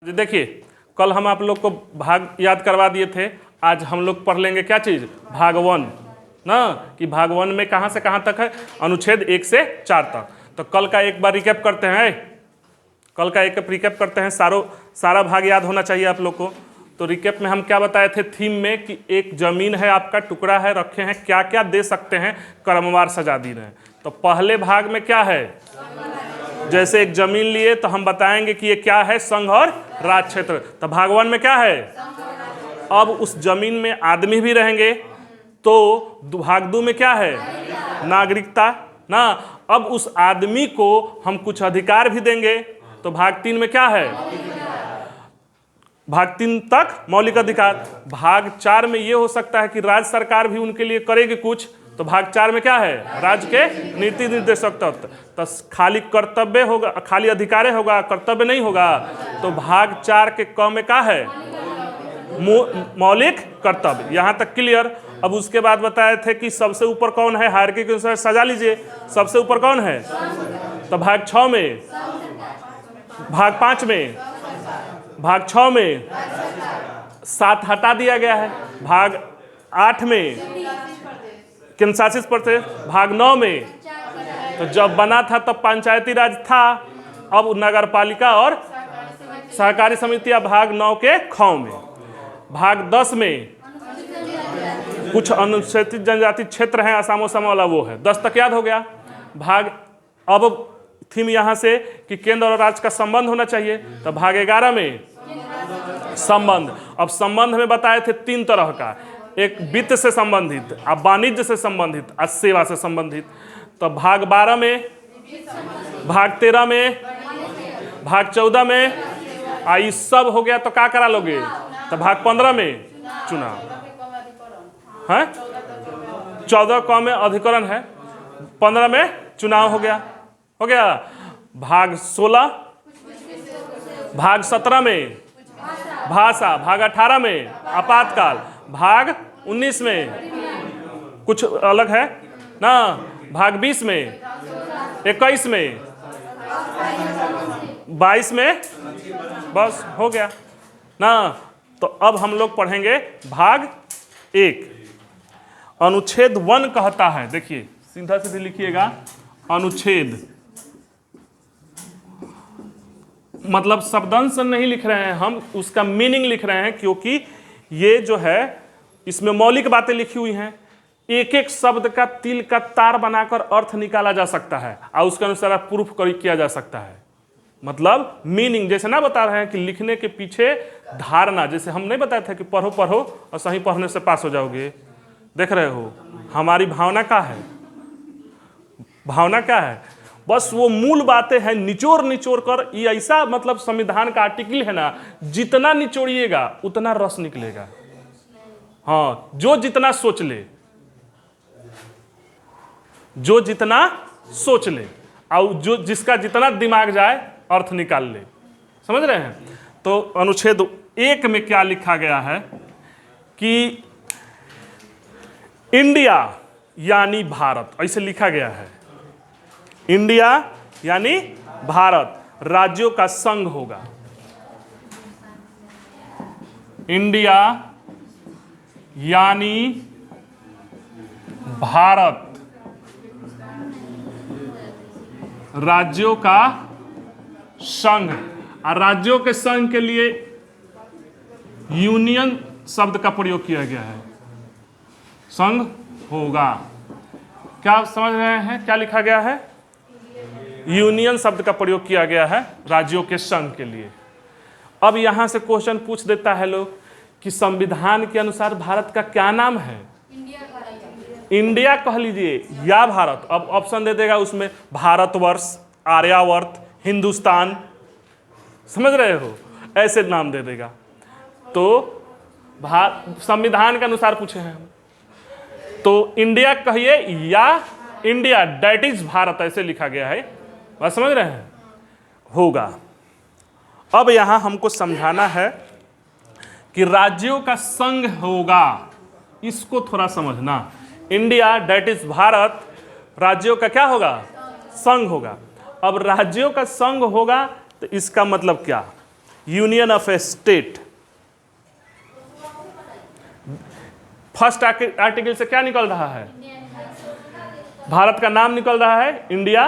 देखिए, कल हम आप लोग को भाग याद करवा दिए थे। आज हम लोग पढ़ लेंगे क्या चीज़, भाग 1 ना, कि भाग 1 में कहाँ से कहाँ तक है, अनुच्छेद 1 से 4 तक। तो कल का एक बार रिकैप करते हैं, कल का एक रिकैप करते हैं। सारा भाग याद होना चाहिए आप लोग को। तो रिकैप में हम क्या बताए थे थीम में, कि एक जमीन है, आपका टुकड़ा है, रखे हैं, क्या क्या दे सकते हैं, क्रमवार सजा दी रहे। तो पहले भाग में क्या है, जैसे एक जमीन लिए तो हम बताएंगे कि ये क्या है, संघ और राज क्षेत्र। तो भाग 1 में क्या है, अब उस जमीन में आदमी भी रहेंगे। तो भाग 2 में क्या है, नागरिकता ना, अब उस आदमी को हम कुछ अधिकार भी देंगे। तो भाग 3 में क्या है, भाग 3 तक मौलिक अधिकार। भाग 4 में ये हो सकता है कि राज्य सरकार भी उनके लिए करेगी कुछ। तो भाग 4 में क्या है, राज्य के नीति निर्देशक तत्व। तो खाली कर्तव्य होगा, खाली अधिकार होगा, कर्तव्य नहीं होगा। तो भाग 4 के क में क्या है, मौलिक कर्तव्य। यहाँ तक क्लियर। अब उसके बाद बताए थे कि सबसे ऊपर कौन है, हायरार्की के अनुसार सजा लीजिए, सबसे ऊपर कौन है। तो भाग 6 में, भाग 5 में, भाग 6 में 7 हटा दिया गया है। भाग 8 में केंद्र शासित प्रदेश। भाग 9 में, तो जब बना था तब पंचायती राज था, अब नगर पालिका और सहकारी समितियां। भाग 9 के ख में। भाग 10 में कुछ अनुसूचित जनजाति क्षेत्र हैं, असम असम वाला वो है। 10 तक याद हो गया। भाग, अब थीम यहाँ से कि केंद्र और राज्य का संबंध होना चाहिए। तो भाग 11 में संबंध। अब संबंध में बताए थे 3 तरह का, एक वित्त से संबंधित, अब वाणिज्य से संबंधित, और सेवा से संबंधित। तो भाग 12 में, भाग 13 में, भाग 14 में, आई सब हो गया। तो क्या करा लोगे, तो भाग 15 में चुनाव है, 14 क में अधिकरण है, 15 में चुनाव हो गया। भाग 16, भाग 17 में भाषा, भाग 18 में आपातकाल, भाग 19 में कुछ अलग है ना, भाग 20 में, 21 में, 22 में, बस हो गया ना। तो अब हम लोग पढ़ेंगे भाग 1। अनुच्छेद 1 कहता है, देखिए सीधा सीधी लिखिएगा, अनुच्छेद मतलब शब्दांश नहीं लिख रहे हैं हम, उसका मीनिंग लिख रहे हैं, क्योंकि ये जो है इसमें मौलिक बातें लिखी हुई हैं। एक एक शब्द का तिल का तार बनाकर अर्थ निकाला जा सकता है और उसके अनुसार प्रूफ किया जा सकता है। मतलब मीनिंग, जैसे ना बता रहे हैं कि लिखने के पीछे धारणा, जैसे हम नहीं बताए थे कि पढ़ो पढ़ो और सही पढ़ने से पास हो जाओगे। देख रहे हो हमारी भावना क्या है, भावना क्या है, बस वो मूल बातें हैं, निचोड़ निचोड़ कर। ये ऐसा मतलब संविधान का आर्टिकल है ना, जितना निचोड़िएगा उतना रस निकलेगा। हाँ, जो जितना सोच ले, जो जितना सोच ले, और जो जिसका जितना दिमाग जाए अर्थ निकाल ले। समझ रहे हैं। तो अनुच्छेद 1 में क्या लिखा गया है कि इंडिया यानी भारत, ऐसे लिखा गया है। इंडिया यानी भारत राज्यों का संघ होगा। इंडिया यानी भारत राज्यों का संघ, और राज्यों के संघ के लिए यूनियन शब्द का प्रयोग किया गया है। संघ होगा, क्या समझ रहे हैं, क्या लिखा गया है, यूनियन शब्द का प्रयोग किया गया है राज्यों के संघ के लिए। अब यहां से क्वेश्चन पूछ देता है लोग कि संविधान के अनुसार भारत का क्या नाम है, इंडिया कह लीजिए या भारत। अब ऑप्शन दे देगा उसमें, भारतवर्ष, आर्यावर्त, हिंदुस्तान, समझ रहे हो, ऐसे नाम दे देगा। तो संविधान के अनुसार पूछे हैं हम, तो इंडिया कहिए या इंडिया दैट इज भारत, ऐसे लिखा गया है। बात समझ रहे हैं, होगा। अब यहां हमको समझाना है कि राज्यों का संघ होगा, इसको थोड़ा समझना। इंडिया दैट इज भारत, राज्यों का क्या होगा, संघ होगा। अब राज्यों का संघ होगा तो इसका मतलब क्या, union of state. First article से क्या निकल रहा है? भारत का नाम निकल रहा है इंडिया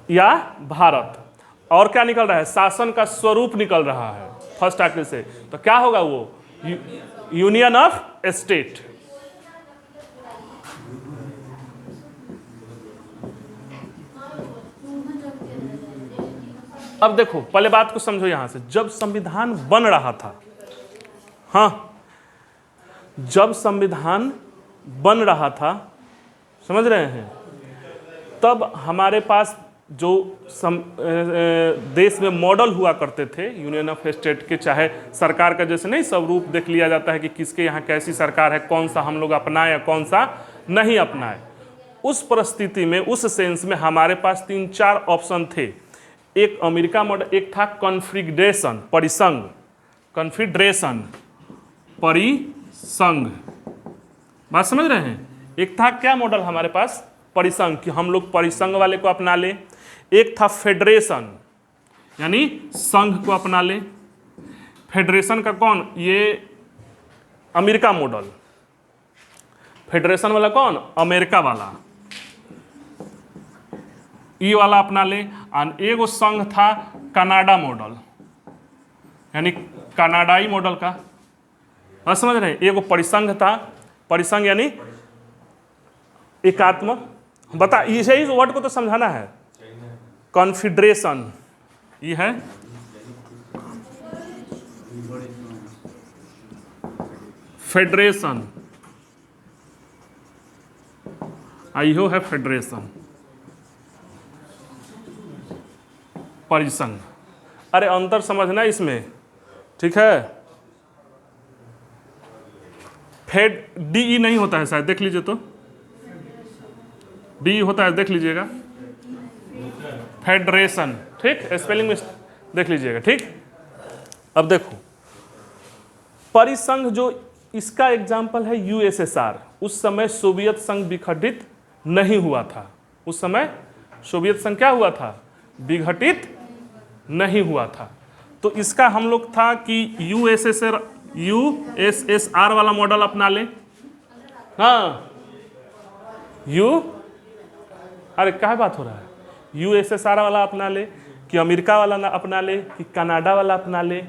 या भारत, और क्या निकल रहा है? शासन का स्वरूप निकल रहा है फर्स्ट आर्टिकल से। तो क्या होगा वो? Union of state. अब देखो पहले बात को समझो यहां से। जब संविधान बन रहा था, हाँ, जब संविधान बन रहा था, समझ रहे हैं, तब हमारे पास जो देश में मॉडल हुआ करते थे यूनियन ऑफ स्टेट के, चाहे सरकार का जैसे नहीं सब रूप देख लिया जाता है कि किसके यहाँ कैसी सरकार है, कौन सा हम लोग अपनाए या कौन सा नहीं अपनाए। उस परिस्थिति में, उस सेंस में हमारे पास 3-4 ऑप्शन थे। एक अमेरिका मॉडल, एक था कॉन्फिगरेशन, परिसंघ, कॉन्फिडरेशन, परिसंघ, बात समझ रहे हैं। एक था क्या मॉडल हमारे पास? परिसंघ, कि हम लोग परिसंघ वाले को अपना ले। एक था फेडरेशन, यानी संघ को अपना ले। फेडरेशन का कौन? ये अमेरिका मॉडल। फेडरेशन वाला कौन? अमेरिका वाला, ई वाला अपना ले। और एगो संघ था कनाडा मॉडल, यानी कनाडाई मॉडल का, और समझ रहे हैं। एगो परिसंघ था, परिसंघ यानी एकात्म, बता इसे, इस वर्ड को तो समझाना है। कॉन्फिडरेशन ये है, फेडरेशन आइयो है, फेडरेशन, परिसंघ। अरे अंतर समझना इसमें, ठीक है। फेड डी नहीं होता है शायद, देख लीजिए, तो डी होता है, देख लीजिएगा, फेडरेशन, ठीक, स्पेलिंग में देख लीजिएगा, ठीक। अब देखो परिसंघ, जो इसका एग्जाम्पल है यूएसएसआर। उस समय सोवियत संघ विघटित नहीं हुआ था। उस समय सोवियत संघ क्या हुआ था? विघटित नहीं हुआ था। तो इसका हम लोग था कि यूएसएसआर वाला मॉडल अपना ले। हाँ, अरे क्या बात हो रहा है? यूएसएसआर वाला अपना ले, कि अमेरिका वाला ना अपना ले, कि कनाडा वाला अपना ले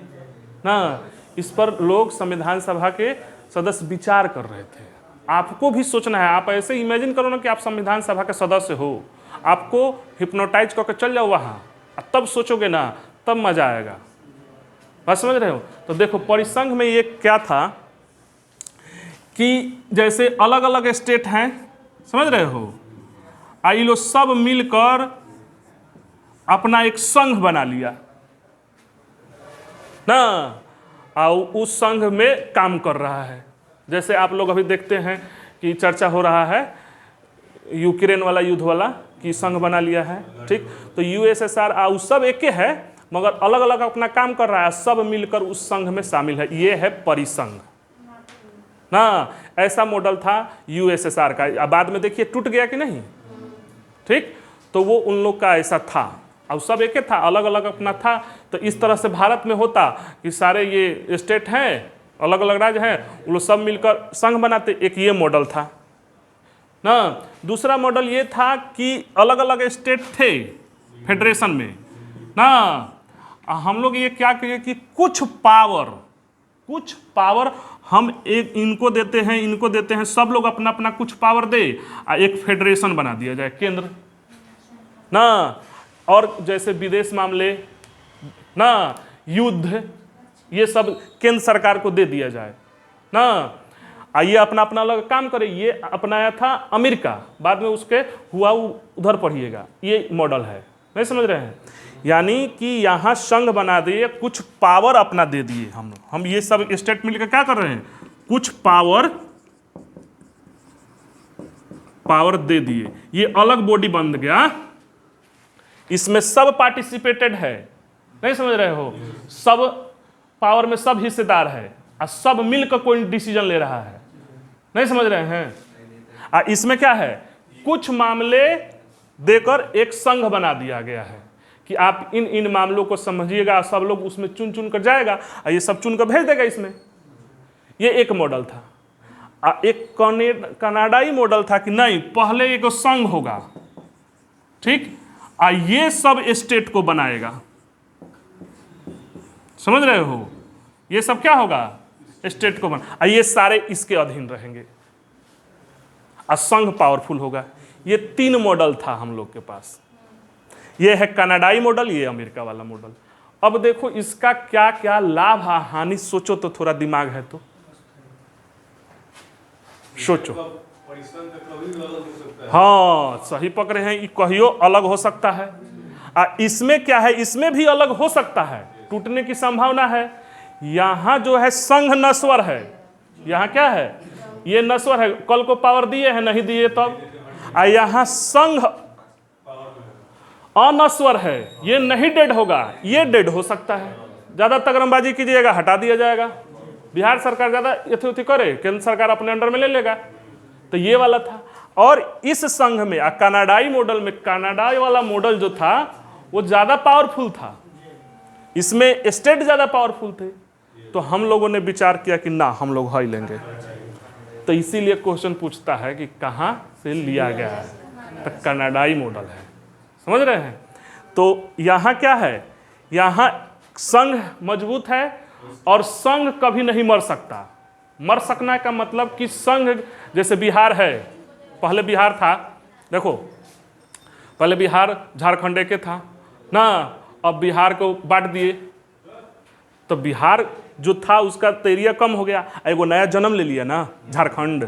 ना। इस पर लोग संविधान सभा के सदस्य विचार कर रहे थे। आपको भी सोचना है। आप ऐसे इमेजिन करो ना कि आप संविधान सभा के सदस्य हो, आपको हिप्नोटाइज करके चल जाओ वहाँ, तब सोचोगे ना, तब मजा आएगा। बात समझ रहे हो? तो देखो परिसंघ में ये क्या था कि जैसे अलग अलग स्टेट हैं, समझ रहे हो, आई लो सब मिलकर अपना एक संघ बना लिया ना, और उस संघ में काम कर रहा है। जैसे आप लोग अभी देखते हैं कि चर्चा हो रहा है यूक्रेन वाला युद्ध वाला, कि संघ बना लिया है, ठीक। तो यूएसएसआर सब एक है, मगर अलग अलग अपना काम कर रहा है, सब मिलकर उस संघ में शामिल है। ये है परिसंघ ना। ऐसा मॉडल था यूएसएसआर का। बाद में देखिए टूट गया कि नहीं, ठीक। तो वो उन लोग का ऐसा था, और सब एक था, अलग अलग अपना था। तो इस तरह से भारत में होता कि सारे ये स्टेट हैं, अलग अलग राज्य हैं, वो लोग सब मिलकर संघ बनाते। एक ये मॉडल था ना। दूसरा मॉडल ये था कि अलग अलग स्टेट थे फेडरेशन में ना, हम लोग ये क्या किए कि कुछ पावर हम एक इनको देते हैं, इनको देते हैं, सब लोग अपना अपना कुछ पावर दे, एक फेडरेशन बना दिया जाए, केंद्र ना। और जैसे विदेश मामले ना, युद्ध, ये सब केंद्र सरकार को दे दिया जाए ना। आइए अपना अपना अलग काम करे। ये अपनाया था अमेरिका, बाद में उसके हुआ उधर पढ़िएगा। ये मॉडल है, नहीं समझ रहे हैं? यानी कि यहाँ संघ बना दिए, कुछ पावर अपना दे दिए। हम ये सब स्टेट मिलकर क्या कर रहे हैं? कुछ पावर दे दिए। ये अलग बॉडी बन गया, इसमें सब पार्टिसिपेटेड है, नहीं समझ रहे हो? सब पावर में सब हिस्सेदार है, और सब मिलकर कोई डिसीजन ले रहा है, नहीं समझ रहे हैं? इसमें क्या है? कुछ मामले देकर एक संघ बना दिया गया है कि आप इन इन मामलों को समझिएगा, सब लोग उसमें चुन चुन कर जाएगा और ये सब चुन कर भेज देगा इसमें। ये एक मॉडल था। एक कनाडाई मॉडल था कि नहीं, पहले एक संघ होगा, ठीक, ये सब स्टेट को बनाएगा। समझ रहे हो, ये सब क्या होगा, स्टेट को बना, ये सारे इसके अधीन रहेंगे, संघ पावरफुल होगा। ये 3 मॉडल था हम लोग के पास। ये है कनाडाई मॉडल, ये अमेरिका वाला मॉडल। अब देखो इसका क्या क्या लाभ हानि, सोचो तो, थोड़ा दिमाग है तो सोचो। हाँ सही पकड़े हैं, कहियो अलग हो सकता है। इसमें क्या है, इसमें भी अलग हो सकता है, टूटने की संभावना है। यहां जो है संघ नश्वर है, यहां क्या है, ये नश्वर है, कल को पावर दिए है, नहीं दिए तब। यहां संघ अनश्वर है, ये नहीं डेड होगा, ये डेड हो सकता है। ज्यादा तगरमबाजी कीजिएगा, हटा दिया जाएगा। बिहार सरकार ज्यादा यथोथी करे, केंद्र सरकार अपने अंडर में ले लेगा। तो ये वाला था। और इस संघ में कनाडाई मॉडल में, कनाडाई वाला मॉडल जो था वो ज्यादा पावरफुल था, इसमें स्टेट ज्यादा पावरफुल थे। तो हम लोगों ने विचार किया कि ना, हम लोग हाई लेंगे। तो इसीलिए क्वेश्चन पूछता है कि कहां से लिया गया है, तो कनाडाई मॉडल है। समझ रहे हैं। तो यहां क्या है, यहां संघ मजबूत है और संघ कभी नहीं मर सकता। मर सकना का मतलब कि संघ, जैसे बिहार है, पहले बिहार था, देखो पहले बिहार झारखंड के था ना, अब बिहार को बांट दिए, तो बिहार जो था उसका एरिया कम हो गया, एगो नया जन्म ले लिया ना झारखंड।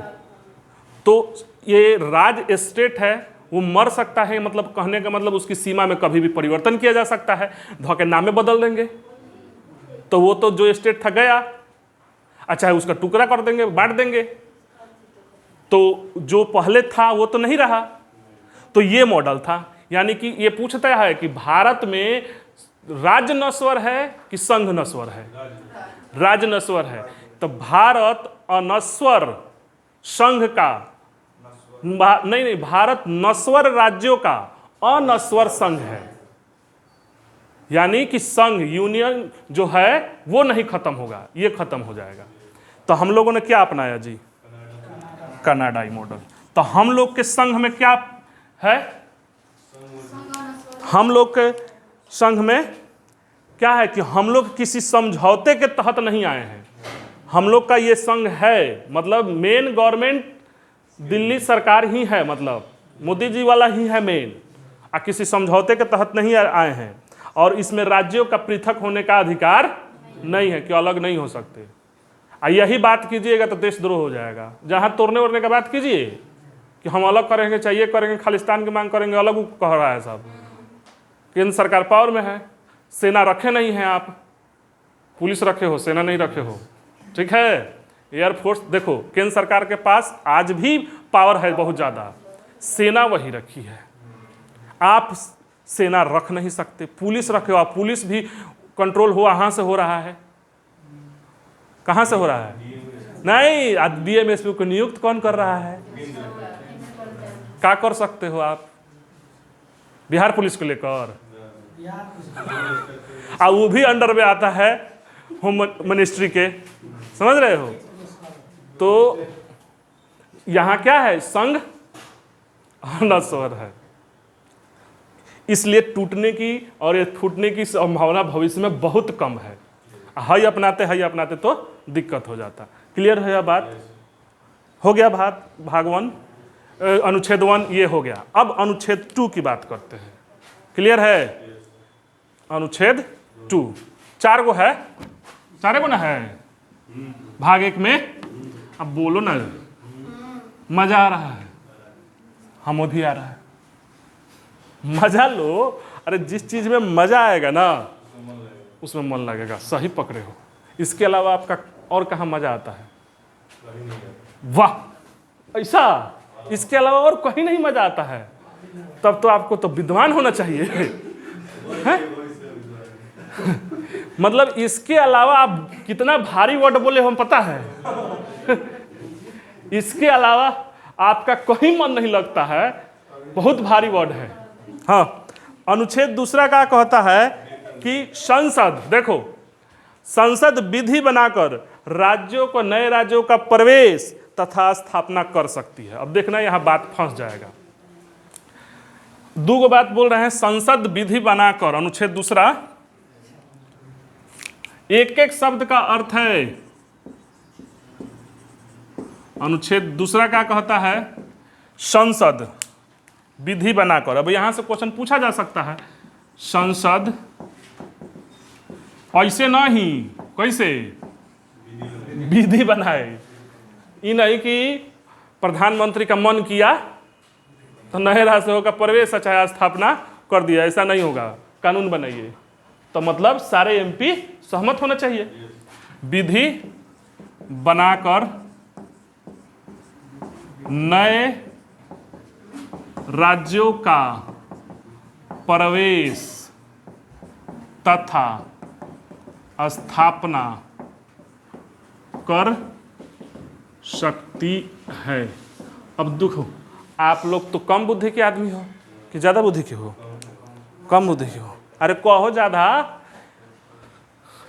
तो ये राज्य स्टेट है, वो मर सकता है, मतलब कहने का मतलब उसकी सीमा में कभी भी परिवर्तन किया जा सकता है, धोखे नामे बदल देंगे। तो वो तो जो स्टेट था गया, अच्छा है उसका टुकड़ा कर देंगे, बांट देंगे, तो जो पहले था वो तो नहीं रहा। तो ये मॉडल था। यानी कि ये पूछता है कि भारत में राज्य नश्वर है कि संघ नश्वर है, राज्य नश्वर है। तो भारत अनश्वर संघ का, नहीं, भारत नश्वर राज्यों का अनश्वर संघ है। यानी कि संघ यूनियन जो है वो नहीं खत्म होगा, ये खत्म हो जाएगा। तो हम लोगों ने क्या अपनाया जी, कनाडाई मॉडल। तो हम लोग के संघ में क्या है, हम लोग के संघ में क्या है कि हम लोग किसी समझौते के तहत नहीं आए हैं। हम लोग का ये संघ है, मतलब मेन गवर्नमेंट दिल्ली सरकार ही है, मतलब मोदी जी वाला ही है मेन, किसी समझौते के तहत नहीं आए हैं। और इसमें राज्यों का पृथक होने का अधिकार नहीं है कि अलग नहीं हो सकते। यही बात कीजिएगा तो देशद्रोह हो जाएगा। जहां तोड़ने ओड़ने का बात कीजिए कि हम अलग करेंगे, चाहिए करेंगे, खालिस्तान की मांग करेंगे, अलग कह रहा है साहब। केंद्र सरकार पावर में है, सेना रखे नहीं है आप, पुलिस रखे हो, सेना नहीं रखे हो, ठीक है। एयरफोर्स देखो, केंद्र सरकार के पास आज भी पावर है बहुत ज़्यादा, सेना वही रखी है। आप सेना रख नहीं सकते, पुलिस रखे हो आप, पुलिस भी कंट्रोल हो वहाँ से हो रहा है, कहाँ से हो रहा है, नहीं, DMSP को नियुक्त कौन कर रहा है, क्या कर सकते हो आप बिहार पुलिस को लेकर, वो भी अंडर में आता है होम मिनिस्ट्री के, समझ रहे हो। तो यहाँ क्या है, संघ नश्वर है, इसलिए टूटने की और ये फूटने की संभावना भविष्य में बहुत कम है। हाई अपनाते तो दिक्कत हो जाता। क्लियर है यह बात, हो गया भाग 1, अनुच्छेद 1 ये हो गया। अब अनुच्छेद 2 की बात करते हैं। क्लियर है, अनुच्छेद 2 4 गो है, 4 गो ना है भाग 1 में। अब बोलो ना, मजा आ रहा है, हम भी आ रहा है, मजा लो। अरे जिस चीज में मजा आएगा ना उसमें मन लगेगा, सही पकड़े हो। इसके अलावा आपका और कहाँ मजा आता है, वाह ऐसा, इसके अलावा और कहीं नहीं मजा आता है। तब तो आपको तो विद्वान होना चाहिए है? मतलब इसके अलावा आप कितना भारी वर्ड बोले हम पता है इसके अलावा आपका कहीं मन नहीं लगता है, बहुत भारी वर्ड है। हाँ, अनुच्छेद दूसरा क्या कहता है कि संसद, देखो, संसद विधि बनाकर राज्यों को, नए राज्यों का प्रवेश तथा स्थापना कर सकती है। अब देखना यहां बात फंस जाएगा। दो बात बोल रहे हैं, संसद विधि बनाकर, अनुच्छेद दूसरा, एक एक शब्द का अर्थ है। अनुच्छेद दूसरा क्या कहता है? संसद विधि बनाकर। अब यहां से क्वेश्चन पूछा जा सकता है, संसद ऐसे नहीं, कैसे विधि बनाए? ये नहीं कि प्रधानमंत्री का मन किया तो नए राज्यों का प्रवेश चाहे स्थापना कर दिया, ऐसा नहीं होगा, कानून बनाइए। तो मतलब सारे एमपी सहमत होना चाहिए। विधि बनाकर नए राज्यों का प्रवेश तथा स्थापना कर सकती है। अब देखो, आप लोग तो कम बुद्धि के आदमी हो कि ज़्यादा बुद्धि के हो? कम बुद्धि के हो। अरे कहो ज़्यादा,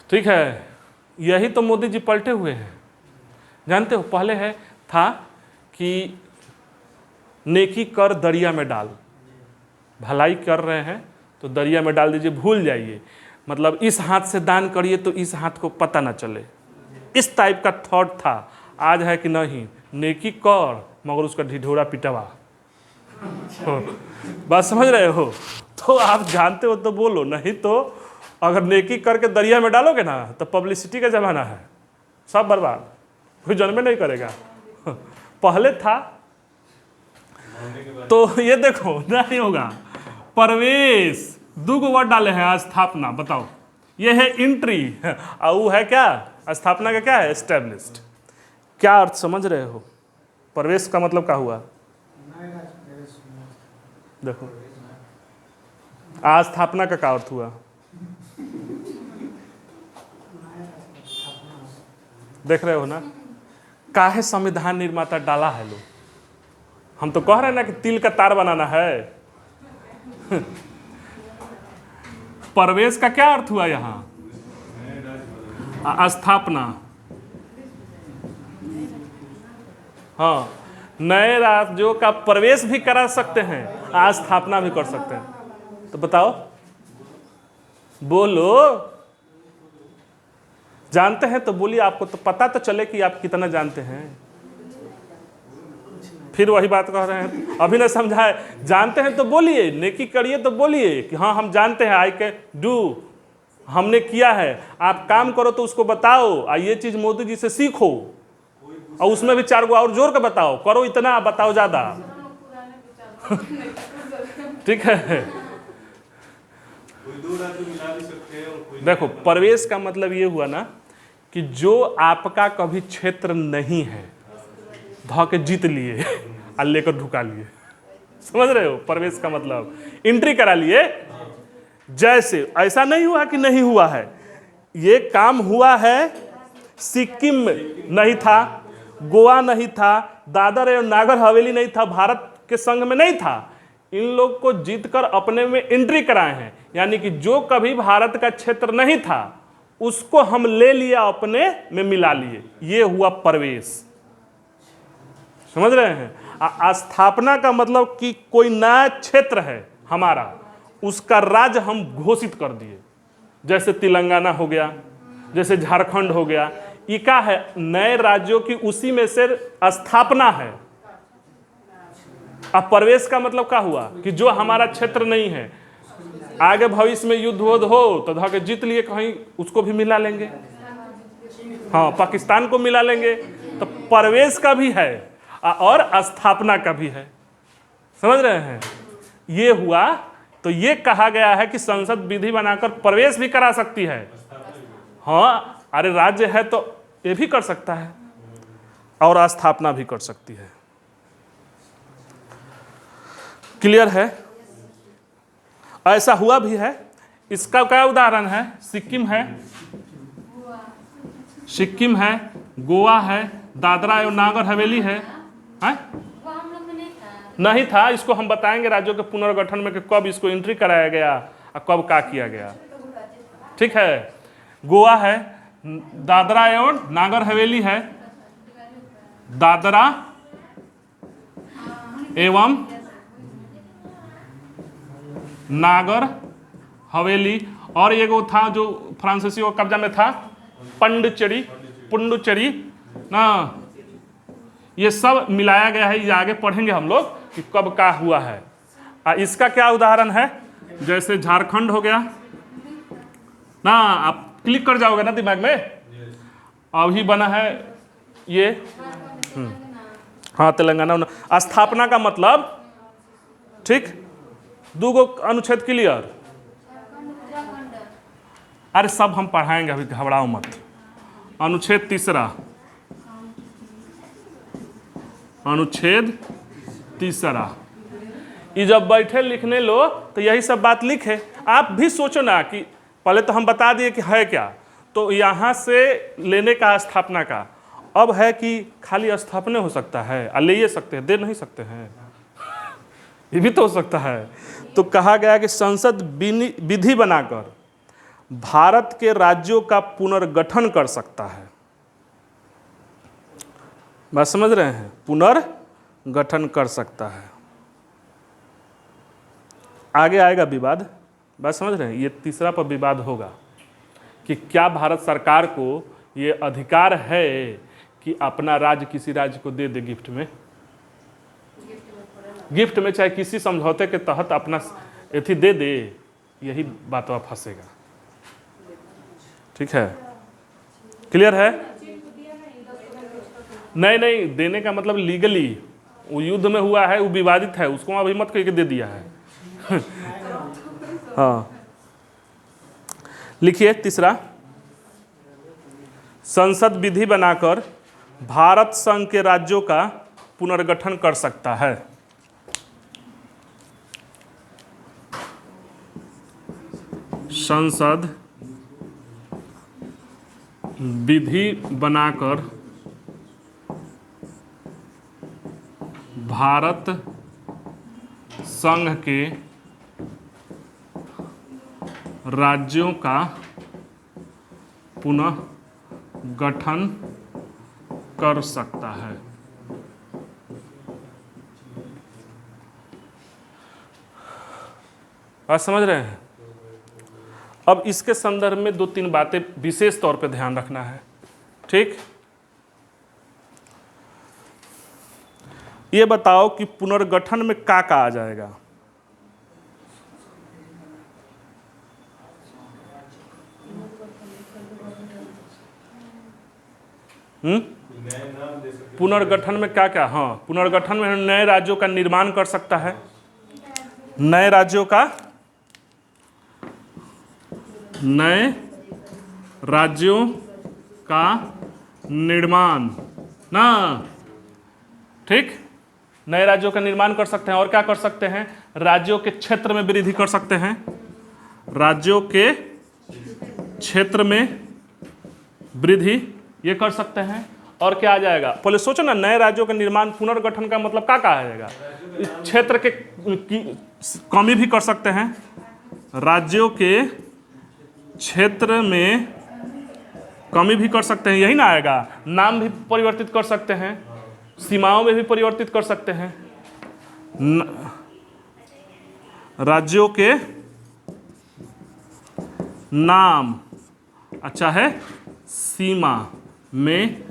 ठीक है, यही तो मोदी जी पलटे हुए हैं। जानते हो, पहले है था कि नेकी कर दरिया में डाल, भलाई कर रहे हैं तो दरिया में डाल दीजिए, भूल जाइए। मतलब इस हाथ से दान करिए तो इस हाथ को पता ना चले, इस टाइप का थॉट था। आज है कि नहीं, नेकी कर मगर उसका ढिढोरा पिटवा। बात समझ रहे हो? तो आप जानते हो तो बोलो, नहीं तो अगर नेकी करके दरिया में डालोगे ना तो पब्लिसिटी का ज़माना है, सब बर्बाद, कोई जन्मे नहीं करेगा। पहले था तो ये देखो नहीं होगा। प्रवेश, दो वर्ड डाले हैं, स्थापना, बताओ, ये है एंट्री और वो है क्या? स्थापना का क्या है? एस्टेब्लिश्ड। क्या अर्थ समझ रहे हो? प्रवेश का मतलब क्या हुआ? देखो, स्थापना का क्या अर्थ हुआ? देख रहे हो ना, काहे संविधान निर्माता डाला है लोग। हम तो कह रहे हैं ना कि तिल का तार बनाना है। प्रवेश का क्या अर्थ हुआ यहां? स्थापना। हाँ, नए राज्यों का प्रवेश भी करा सकते हैं, स्थापना भी कर सकते हैं। तो बताओ, बोलो, जानते हैं तो बोलिए, आपको तो पता तो चले कि आप कितना जानते हैं। फिर वही बात कह रहे हैं, अभी ना समझाए। जानते हैं तो बोलिए, नेकी करिए तो बोलिए कि हाँ हम जानते हैं, आई कैन डू, हमने किया है। आप काम करो तो उसको बताओ, ये चीज मोदी जी से सीखो, और उसमें भी 4 गो और जोर के बताओ, करो इतना, बताओ ज्यादा। ठीक है। देखो, प्रवेश का मतलब ये हुआ ना कि जो आपका कभी क्षेत्र नहीं है, धा के जीत लिए और लेकर ढुका लिए। समझ रहे हो? प्रवेश का मतलब एंट्री करा लिए। जैसे ऐसा नहीं हुआ कि नहीं हुआ है, ये काम हुआ है। सिक्किम नहीं था, गोवा नहीं था, दादर एवं नागर हवेली नहीं था, भारत के संघ में नहीं था। इन लोग को जीतकर अपने में एंट्री कराए हैं, यानी कि जो कभी भारत का क्षेत्र नहीं था उसको हम ले लिया, अपने में मिला लिए। ये हुआ प्रवेश। समझ रहे हैं? स्थापना का मतलब कि कोई नया क्षेत्र है हमारा, उसका राज्य हम घोषित कर दिए। जैसे तेलंगाना हो गया, जैसे झारखंड हो गया, ये क्या है? नए राज्यों की उसी में से स्थापना है। अब प्रवेश का मतलब क्या हुआ कि जो हमारा क्षेत्र नहीं है, आगे भविष्य में युद्ध हो तो धके जीत लिए कहीं, उसको भी मिला लेंगे। हाँ, पाकिस्तान को मिला लेंगे। तो प्रवेश का भी है और स्थापना का भी है। समझ रहे हैं? ये हुआ। तो ये कहा गया है कि संसद विधि बनाकर प्रवेश भी करा सकती है। हाँ, अरे राज्य है तो ये भी कर सकता है और स्थापना भी कर सकती है। क्लियर है? ऐसा हुआ भी है। इसका क्या उदाहरण है? सिक्किम है, सिक्किम है, गोवा है, दादरा एवं नागर हवेली है। नहीं था। इसको हम बताएंगे राज्यों के पुनर्गठन में कि कब इसको एंट्री कराया गया और कब क्या किया गया। ठीक है, गोवा है, दादरा एवं नागर हवेली है, दादरा एवं नागर हवेली, और ये वो था जो फ्रांसीसियों के कब्जा में था, पुंडुचेरी ना, ये सब मिलाया गया है। ये आगे पढ़ेंगे हम लोग कि कब का हुआ है। इसका क्या उदाहरण है, जैसे झारखंड हो गया ना, आप क्लिक कर जाओगे ना दिमाग में, अभी बना है ये हाँ तेलंगाना। स्थापना का मतलब, ठीक, दूगो अनुच्छेद क्लियर। अरे सब हम पढ़ाएंगे, अभी घबराओ मत। अनुच्छेद 3, अनुच्छेद 3, ये जब बैठे लिखने लो तो यही सब बात लिखे। आप भी सोचो ना कि पहले तो हम बता दिए कि है क्या, तो यहाँ से लेने का स्थापना का, अब है कि खाली स्थापना हो सकता है, ले ये सकते हैं, दे नहीं सकते हैं, ये भी तो हो सकता है। तो कहा गया कि संसद विधि बनाकर भारत के राज्यों का पुनर्गठन कर सकता है। बात समझ रहे हैं, पुनर्गठन कर सकता है। आगे आएगा विवाद, बात समझ रहे हैं, ये 3 पर विवाद होगा कि क्या भारत सरकार को ये अधिकार है कि अपना राज्य किसी राज्य को दे दे गिफ्ट में, चाहे किसी समझौते के तहत अपना एथी दे दे, यही बात वह फंसेगा। ठीक है, क्लियर है? नहीं, देने का मतलब लीगली, वो युद्ध में हुआ है, वो विवादित है, उसको अभी मत कह के दे दिया है। हाँ, लिखिए 3, संसद विधि बनाकर भारत संघ के राज्यों का पुनर्गठन कर सकता है। संसद विधि बनाकर भारत संघ के राज्यों का पुनः गठन कर सकता है। बात समझ रहे हैं? अब इसके संदर्भ में 2-3 बातें विशेष तौर पे ध्यान रखना है। ठीक, ये बताओ कि पुनर्गठन में क्या आ जाएगा। पुनर्गठन में क्या क्या, हाँ, पुनर्गठन में नए राज्यों का निर्माण कर सकता है, नए राज्यों का निर्माण ना, ठीक, नए राज्यों का निर्माण कर सकते हैं। और क्या कर सकते हैं, राज्यों के क्षेत्र में वृद्धि कर सकते हैं, राज्यों के क्षेत्र में वृद्धि ये कर सकते हैं। और क्या आ जाएगा, पहले सोचो ना, नए राज्यों का निर्माण, पुनर्गठन का मतलब क्या आ जाएगा, इस क्षेत्र के कमी भी कर सकते हैं, राज्यों के क्षेत्र में कमी भी कर सकते हैं, यही ना आएगा। नाम भी परिवर्तित कर सकते हैं, सीमाओं में भी परिवर्तित कर सकते हैं, राज्यों के नाम, अच्छा है, सीमा में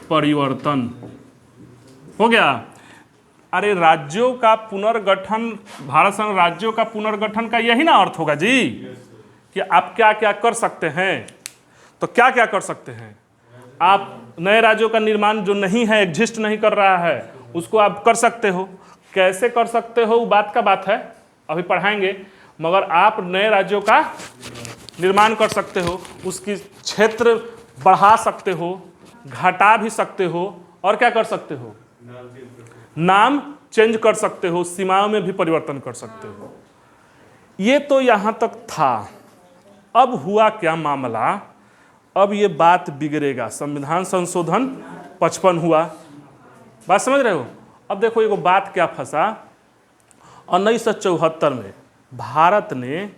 परिवर्तन हो गया। अरे राज्यों का पुनर्गठन, भारत संघ राज्यों का पुनर्गठन का यही ना अर्थ होगा जी, कि आप क्या क्या कर सकते हैं। तो क्या क्या कर सकते हैं, आप नए राज्यों का निर्माण जो नहीं है, एग्जिस्ट नहीं कर रहा है, उसको आप कर सकते हो। कैसे कर सकते हो वो बात का बात है, अभी पढ़ाएंगे। मगर आप नए राज्यों का निर्माण कर सकते हो, उसकी क्षेत्र बढ़ा सकते हो, घटा भी सकते हो, और क्या कर सकते हो, नाम चेंज कर सकते हो, सीमाओं में भी परिवर्तन कर सकते हो। ये तो यहां तक था। अब हुआ क्या मामला, अब ये बात बिगड़ेगा। संविधान संशोधन 55 हुआ, बात समझ रहे हो। अब देखो एगो बात क्या फंसा 1974 में भारत ने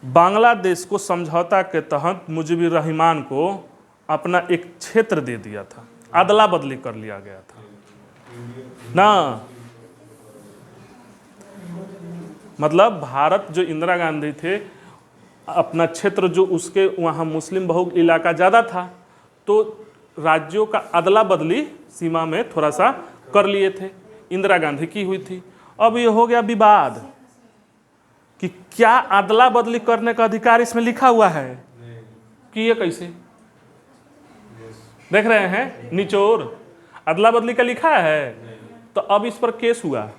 बांग्लादेश को समझौता के तहत मुजीबुर रहमान को अपना एक क्षेत्र दे दिया था, अदला बदली कर लिया गया था ना। मतलब भारत जो इंदिरा गांधी थे, अपना क्षेत्र जो उसके वहाँ मुस्लिम बहुल इलाका ज़्यादा था, तो राज्यों का अदला बदली सीमा में थोड़ा सा कर लिए थे, इंदिरा गांधी की हुई थी। अब ये हो गया विवाद कि क्या अदला बदली करने का अधिकार इसमें लिखा हुआ है कि ये कैसे, देख रहे हैं निचोड़, अदला बदली का लिखा है। तो अब इस पर केस हुआ,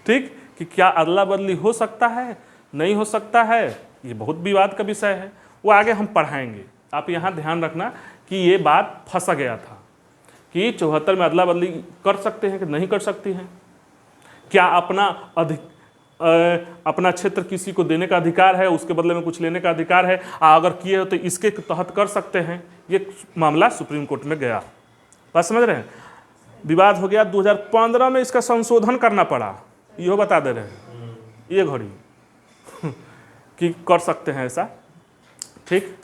ठीक, कि क्या अदला बदली हो सकता है, नहीं हो सकता है, ये बहुत विवाद का विषय है। वो आगे हम पढ़ाएंगे। आप यहाँ ध्यान रखना कि ये बात फंसा गया था कि 74 में अदला बदली कर सकते हैं कि नहीं कर सकती हैं, क्या अपना क्षेत्र किसी को देने का अधिकार है, उसके बदले में कुछ लेने का अधिकार है, अगर किए हो तो इसके तहत कर सकते हैं। ये मामला सुप्रीम कोर्ट में गया, बात समझ रहे हैं। विवाद हो गया, 2015 में इसका संशोधन करना पड़ा, यो बता दे रहे हैं ये घड़ी कि कर सकते हैं ऐसा, ठीक।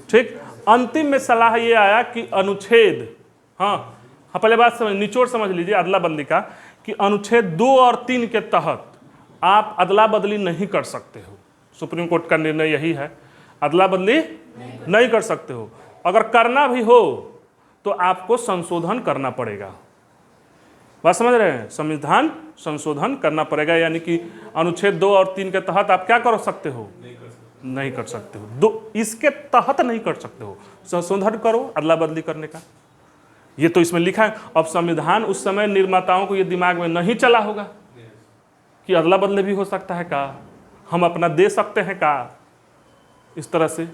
ठीक, अंतिम में सलाह ये आया कि अनुच्छेद, हाँ पहले बात समझ, निचोड़ समझ लीजिए अदला बदली का, कि अनुच्छेद 2 और 3 के तहत आप अदला बदली नहीं कर सकते हो। सुप्रीम कोर्ट का निर्णय यही है, अदला बदली नहीं कर सकते हो। अगर करना भी हो तो आपको संशोधन करना पड़ेगा, बात समझ रहे हैं, संविधान संशोधन करना पड़ेगा। यानी कि अनुच्छेद 2 और 3 के तहत आप क्या कर सकते हो, नहीं कर सकते हो, दो इसके तहत नहीं कर सकते हो, संशोधन करो अदला बदली करने का। ये तो इसमें लिखा है। अब संविधान उस समय निर्माताओं को ये दिमाग में नहीं चला होगा कि अदला बदली भी हो सकता है का, हम अपना दे सकते हैं का, इस तरह से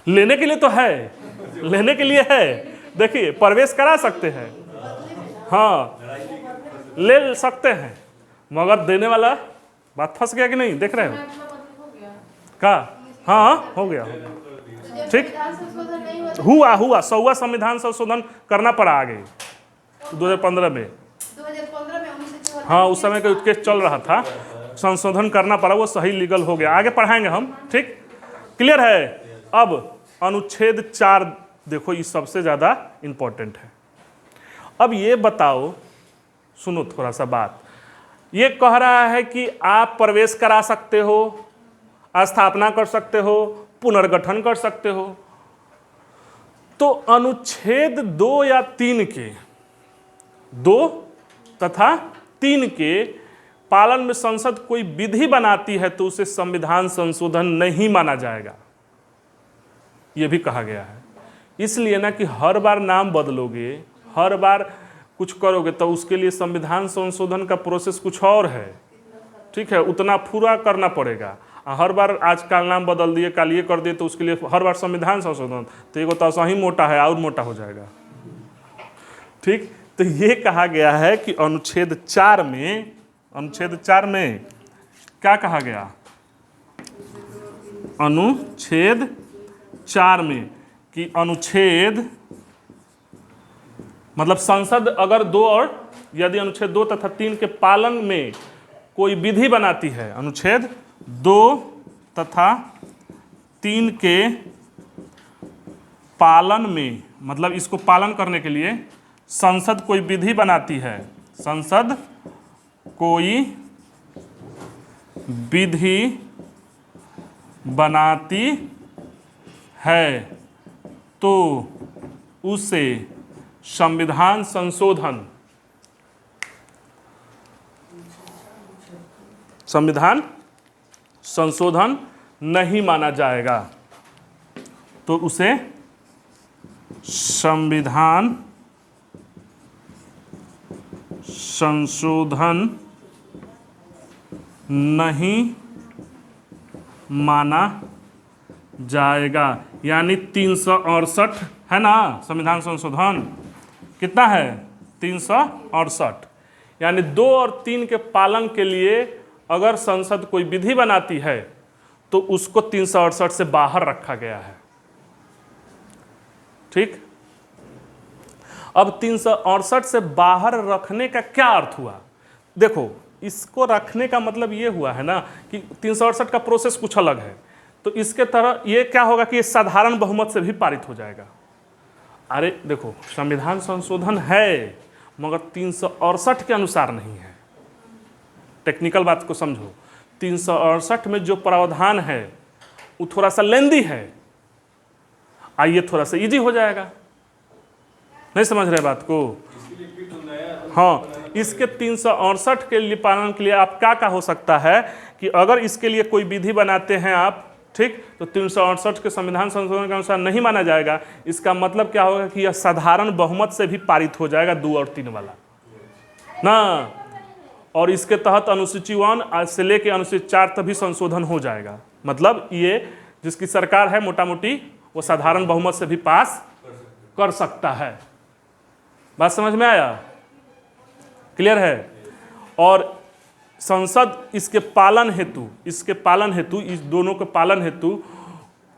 लेने के लिए तो है, लेने के लिए है, देखिए प्रवेश करा सकते हैं, हाँ ले सकते हैं, मगर देने वाला बात फंस गया कि नहीं, देख रहे हो का, हाँ हो गया, ठीक, हुआ 100वां संविधान संशोधन करना पड़ा आगे 2015 में, हाँ उस समय का केस चल रहा था, संशोधन करना पड़ा, वो सही लीगल हो गया। आगे पढ़ाएंगे हम, ठीक, क्लियर है। अब अनुच्छेद 4 देखो, ये सबसे ज़्यादा इंपॉर्टेंट है। अब ये बताओ, सुनो थोड़ा सा बात, ये कह रहा है कि आप प्रवेश करा सकते हो, स्थापना कर सकते हो, पुनर्गठन कर सकते हो। तो अनुच्छेद 2 या 3 के 2 तथा 3 के पालन में संसद कोई विधि बनाती है तो उसे संविधान संशोधन नहीं माना जाएगा, यह भी कहा गया है। इसलिए ना कि हर बार नाम बदलोगे, हर बार कुछ करोगे तो उसके लिए संविधान संशोधन का प्रोसेस कुछ और है, ठीक है, उतना पूरा करना पड़ेगा। हर बार आज कल नाम बदल दिए, कल ये कर दिए, तो उसके लिए हर बार संविधान संशोधन, तो ये तो सही मोटा है और मोटा हो जाएगा, ठीक। तो ये कहा गया है कि अनुच्छेद 4 में क्या कहा गया, अनुच्छेद 4 में कि अनुच्छेद मतलब संसद अगर 2 और यदि अनुच्छेद 2 तथा 3 के पालन में कोई विधि बनाती है, अनुच्छेद 2 तथा 3 के पालन में, मतलब इसको पालन करने के लिए संसद कोई विधि बनाती है, संसद कोई विधि बनाती है तो उसे संविधान संशोधन नहीं माना जाएगा, तो उसे संविधान संशोधन नहीं माना जाएगा। यानी 368 है ना, संविधान संशोधन कितना है, 368। यानी 2 और 3 के पालन के लिए अगर संसद कोई विधि बनाती है तो उसको 368 से बाहर रखा गया है। ठीक, अब 368 से बाहर रखने का क्या अर्थ हुआ? देखो, इसको रखने का मतलब ये हुआ है ना कि 368 का प्रोसेस कुछ अलग है, तो इसके तरह ये क्या होगा कि ये साधारण बहुमत से भी पारित हो जाएगा। अरे देखो, संविधान संशोधन है मगर 368 के अनुसार नहीं है। टेक्निकल बात को समझो, 368 में जो प्रावधान है वो थोड़ा सा लेंदी है, आइए थोड़ा सा इजी हो जाएगा। नहीं समझ रहे बात को? हाँ, इसके 368 के लिए पालन के लिए आप क्या हो सकता है कि अगर इसके लिए कोई विधि बनाते हैं आप, ठीक, तो 368 के संविधान संशोधन के अनुसार नहीं माना जाएगा। इसका मतलब क्या होगा कि यह साधारण बहुमत से भी पारित हो जाएगा, 2 और 3 वाला ना। और इसके तहत अनुसूची 1 से लेके अनुसूची 4 तक भी संशोधन हो जाएगा। मतलब ये जिसकी सरकार है मोटा मोटी वो साधारण बहुमत से भी पास कर सकता है। बात समझ में आया? क्लियर है? और संसद इसके पालन हेतु इस दोनों के पालन हेतु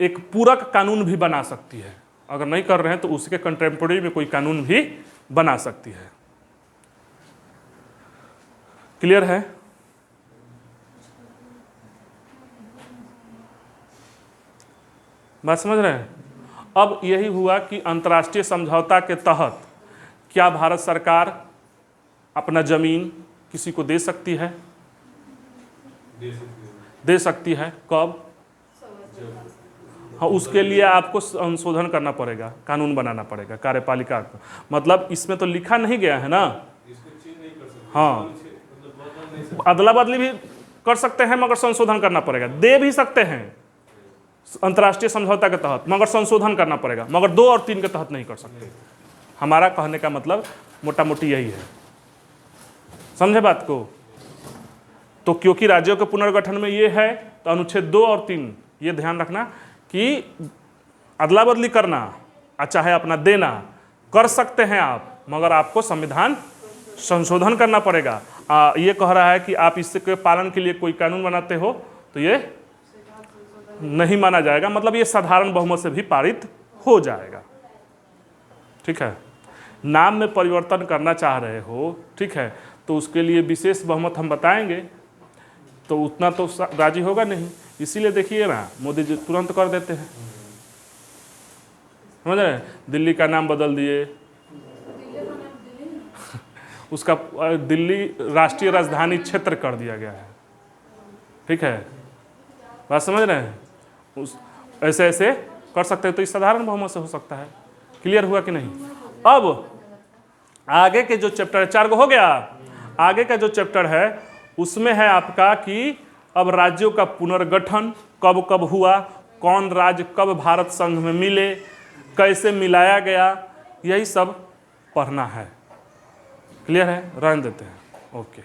एक पूरक कानून भी बना सकती है। अगर नहीं कर रहे हैं तो उसके कंटेम्पोररी में कोई कानून भी बना सकती है। क्लियर है? बात समझ रहे हैं? अब यही हुआ कि अंतर्राष्ट्रीय समझौता के तहत क्या भारत सरकार अपना जमीन किसी को दे सकती है? दे सकती है। कब? हाँ, उसके लिए आपको संशोधन करना पड़ेगा, कानून बनाना पड़ेगा, कार्यपालिका को। मतलब इसमें तो लिखा नहीं गया है ना। हाँ, अदला बदली भी कर सकते हैं मगर संशोधन करना पड़ेगा। दे भी सकते हैं अंतर्राष्ट्रीय समझौता के तहत मगर संशोधन करना पड़ेगा, मगर 2 और 3 के तहत नहीं कर सकते। हमारा कहने का मतलब मोटा मोटी यही है। समझे बात को? तो क्योंकि राज्यों के पुनर्गठन में ये है तो अनुच्छेद 2 और 3 ये ध्यान रखना कि अदला बदली करना चाहे अपना देना कर सकते हैं आप, मगर आपको संविधान संशोधन करना पड़ेगा। ये कह रहा है कि आप इसके पालन के लिए कोई कानून बनाते हो तो ये नहीं माना जाएगा, मतलब ये साधारण बहुमत से भी पारित हो जाएगा। ठीक है? नाम में परिवर्तन करना चाह रहे हो, ठीक है, तो उसके लिए विशेष बहुमत हम बताएंगे, तो उतना तो राजी होगा नहीं। इसीलिए देखिए ना, मोदी जी तुरंत कर देते हैं। समझ रहे हैं? दिल्ली का नाम बदल दिए, उसका दिल्ली राष्ट्रीय राजधानी क्षेत्र कर दिया गया है। ठीक है? बात समझ रहे हैं? ऐसे ऐसे कर सकते हैं, तो इस साधारण बहुमत से हो सकता है। क्लियर हुआ कि नहीं? अब आगे के जो चैप्टर 4 को हो गया, आगे का जो चैप्टर है उसमें है आपका कि अब राज्यों का पुनर्गठन कब कब हुआ, कौन राज्य कब भारत संघ में मिले, कैसे मिलाया गया, यही सब पढ़ना है। क्लियर है? रहने देते हैं। ओके।